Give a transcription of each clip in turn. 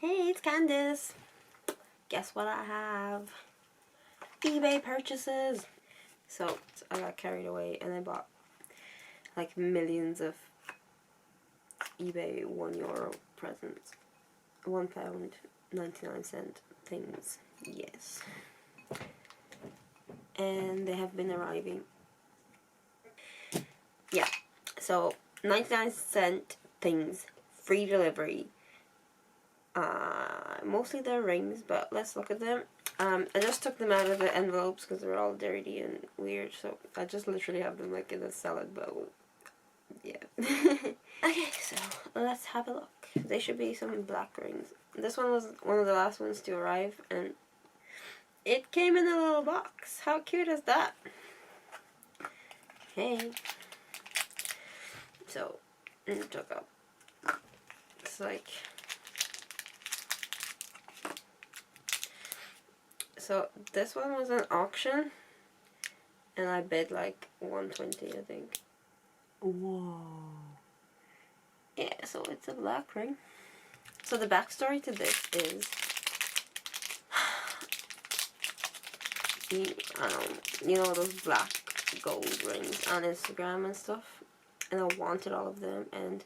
Hey, it's Candice. Guess what I have? eBay purchases. So I got carried away and I bought like millions of eBay €1 presents. £1.99 things. Yes. And they have been arriving. Yeah. So 99-cent things. Free delivery. Mostly they're rings, but let's look at them. I just took them out of the envelopes because they're all dirty and weird, so I just literally have them like in a salad bowl. Yeah. Okay, so let's have a look. They should be some black rings. This one was one of the last ones to arrive, and it came in a little box. How cute is that? Hey. So, it took up. It's like... So this one was an auction, and I bid like 120, I think. Whoa. Yeah, so it's a black ring. So the backstory to this is, you know those black gold rings on Instagram and stuff, and I wanted all of them, and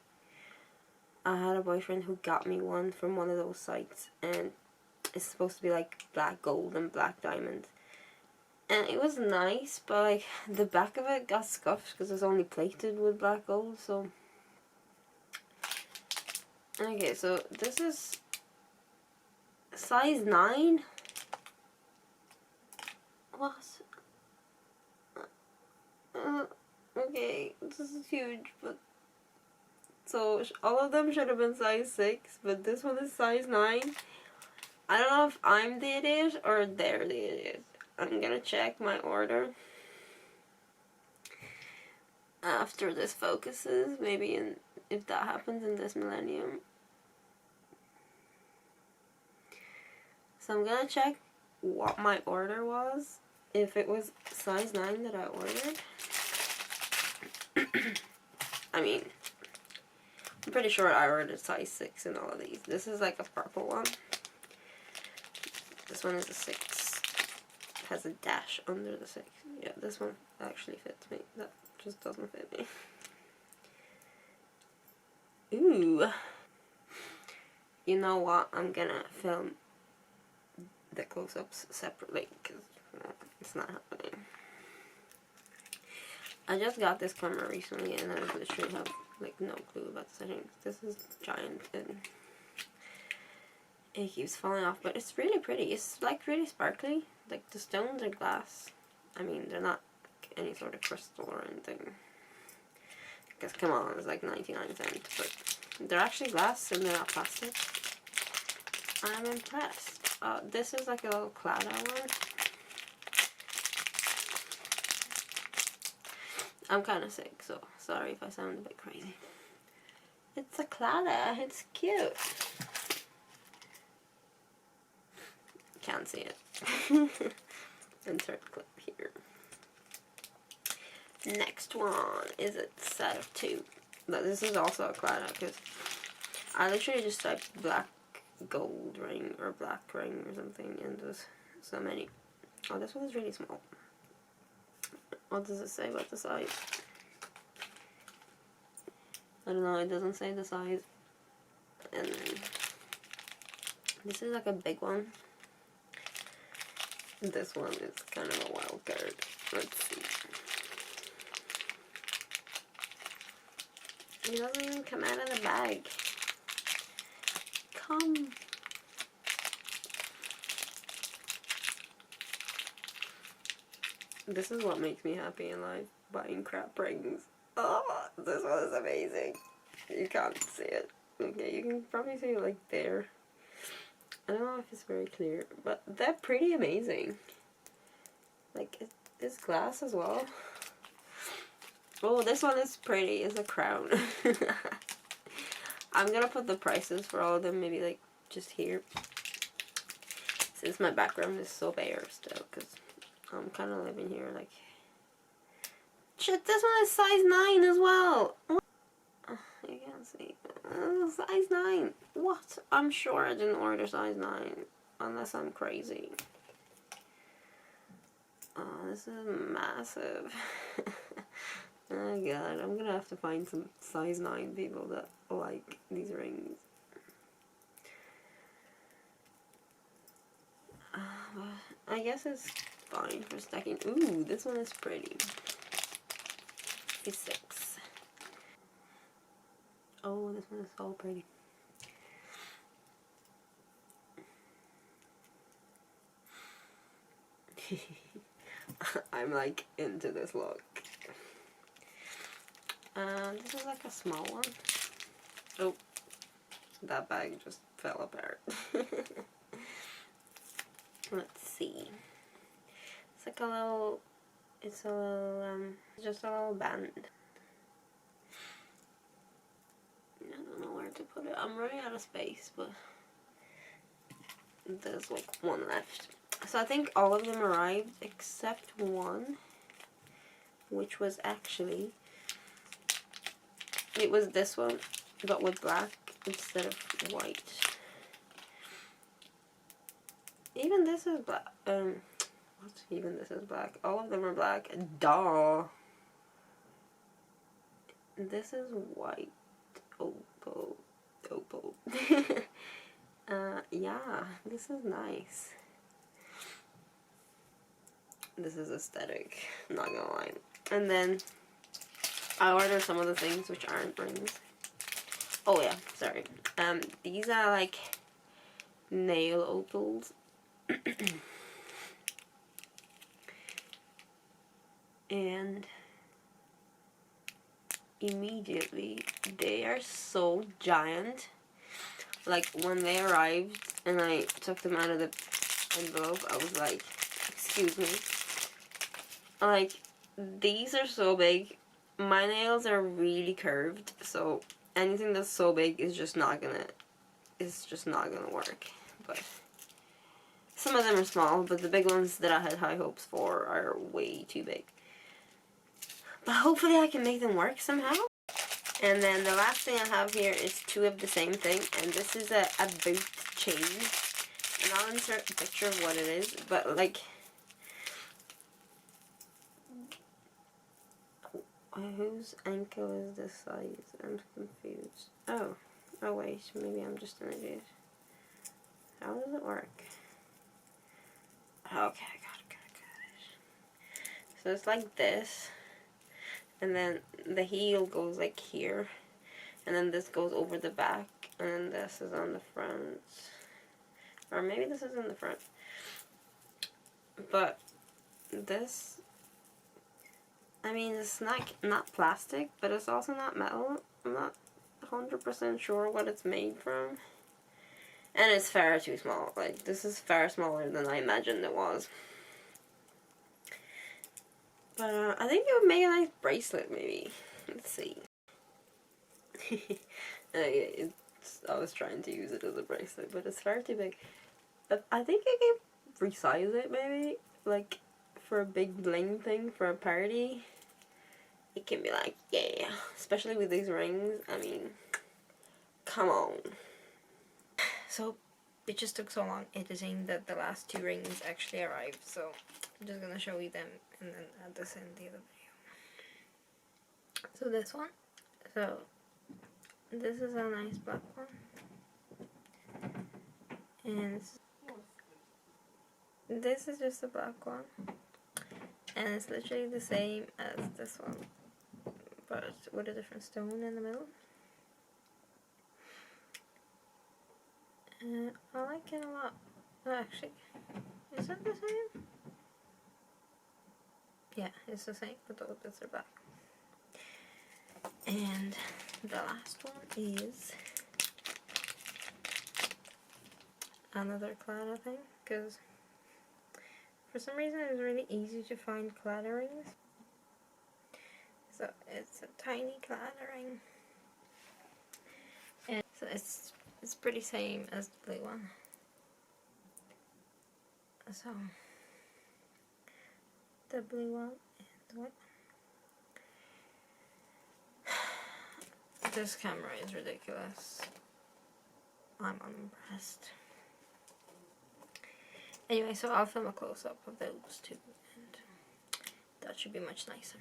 I had a boyfriend who got me one from one of those sites, and it's supposed to be like black gold and black diamonds. And it was nice, but like the back of it got scuffed because it was only plated with black gold, so... Okay, so this is size 9? What? Okay, this is huge, but... So, all of them should have been size 6, but this one is size 9. I don't know if I'm the idiot or they're the idiot. I'm gonna check my order after this focuses, maybe if that happens in this millennium. So I'm gonna check what my order was, if it was size 9 that I ordered. I mean, I'm pretty sure I ordered size 6 in all of these. This is like a purple one. This one is a 6. It has a dash under the 6. Yeah, this one actually fits me. That just doesn't fit me. Ooh. You know what? I'm gonna film the close-ups separately because it's not happening. I just got this camera recently and I literally have like no clue about the settings. This is giant and it keeps falling off, but it's really pretty. It's like really sparkly. Like the stones are glass. I mean, they're not any sort of crystal or anything. Because come on, it's like 99¢, but they're actually glass and they're not plastic. I'm impressed. This is like a little Claddagh one. I'm kind of sick, so sorry if I sound a bit crazy. It's a Claddagh. It's cute. Can't see it. Insert clip here. Next one is a set of 2. But this is also a Claddagh because I literally just typed black gold ring or black ring or something, and there's so many. Oh, this one is really small. What does it say about the size? I don't know, it doesn't say the size. And then this is like a big one. This one is kind of a wild card. Let's see. It doesn't even come out of the bag. Come. This is what makes me happy in life, buying crap rings. Oh, this one is amazing. You can't see it. Okay, you can probably see it like there. I don't know if it's very clear, but they're pretty amazing. Like, it's glass as well. Oh, this one is pretty. It's a crown. I'm gonna put the prices for all of them, maybe like just here. Since my background is so bare still, because I'm kind of living here like... Shit, this one is size 9 as well! You can't see. Size 9. What? I'm sure I didn't order size 9. Unless I'm crazy. Oh, this is massive. Oh god, I'm gonna have to find some size 9 people that like these rings. I guess it's fine for stacking. Ooh, this one is pretty. It's 6. Oh, this one is so pretty. I'm like into this look. This is like a small one. Oh, that bag just fell apart. Let's see. It's like a little, it's a little, just a little band. I don't know where to put it. I'm running out of space, but there's like one left. So I think all of them arrived except one, which was actually, it was this one, but with black instead of white. Even this is black. What? Even this is black. All of them are black. Duh. This is white. Opal. Opal. Yeah, this is nice. This is aesthetic, not gonna lie. And then I ordered some of the things which aren't rings. Oh yeah, sorry. These are like nail opals. And immediately they are so giant. Like when they arrived and I took them out of the envelope, I was like, excuse me. Like, these are so big. My nails are really curved, so anything that's so big is just not gonna work. But some of them are small, but the big ones that I had high hopes for are way too big. But hopefully I can make them work somehow. And then the last thing I have here is 2 of the same thing, and this is a boot chain. And I'll insert a picture of what it is, but like, whose ankle is this size? I'm confused. Oh wait, maybe I'm just an idiot. How does it work? Okay, I got it. So it's like this, and then the heel goes like here, and then this goes over the back, and then this is on the front. Or maybe this is in the front. But this, I mean, it's not plastic, but it's also not metal. I'm not 100% sure what it's made from. And it's far too small. Like, this is far smaller than I imagined it was. But I think it would make a nice bracelet, maybe. Let's see. I was trying to use it as a bracelet, but it's far too big. I think I can resize it, maybe. Like, for a big bling thing, for a party. It can be like, yeah. Especially with these rings. I mean, come on. So, it just took so long editing that the last 2 rings actually arrived. So, I'm just gonna show you them and then add this in the other video. So this one. So, this is a nice black one. And this is just a black one. And it's literally the same as this one, but with a different stone in the middle. I like it a lot. Oh, actually, is it the same? Yeah, it's the same, but those bits are black. And the last one is another Claddagh thing, because for some reason it's really easy to find Claddagh rings. So it's a tiny Claddagh ring. And so it's pretty same as the blue one. So the blue one and the white one. This camera is ridiculous. I'm unimpressed. Anyway, so I'll film a close-up of those two, and that should be much nicer.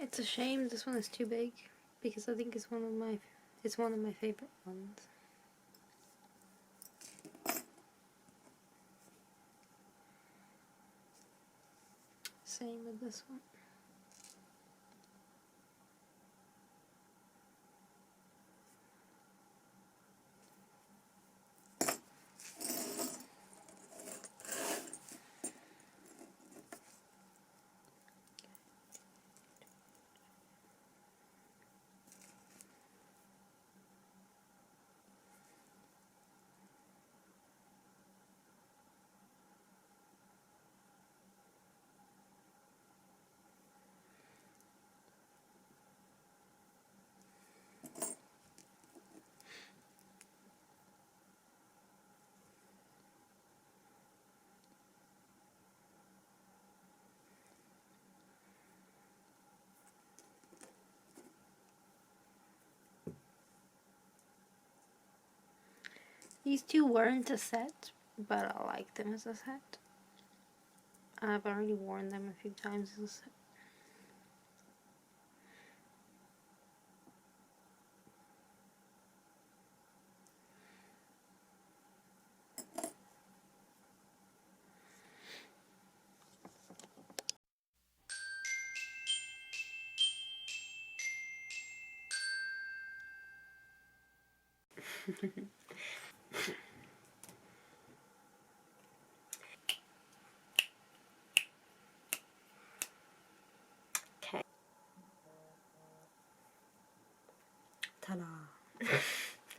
It's a shame this one is too big, because I think it's one of my favorite ones. Same with this one. These two weren't a set, but I like them as a set. I've already worn them a few times as a set. Okay. Ta-da!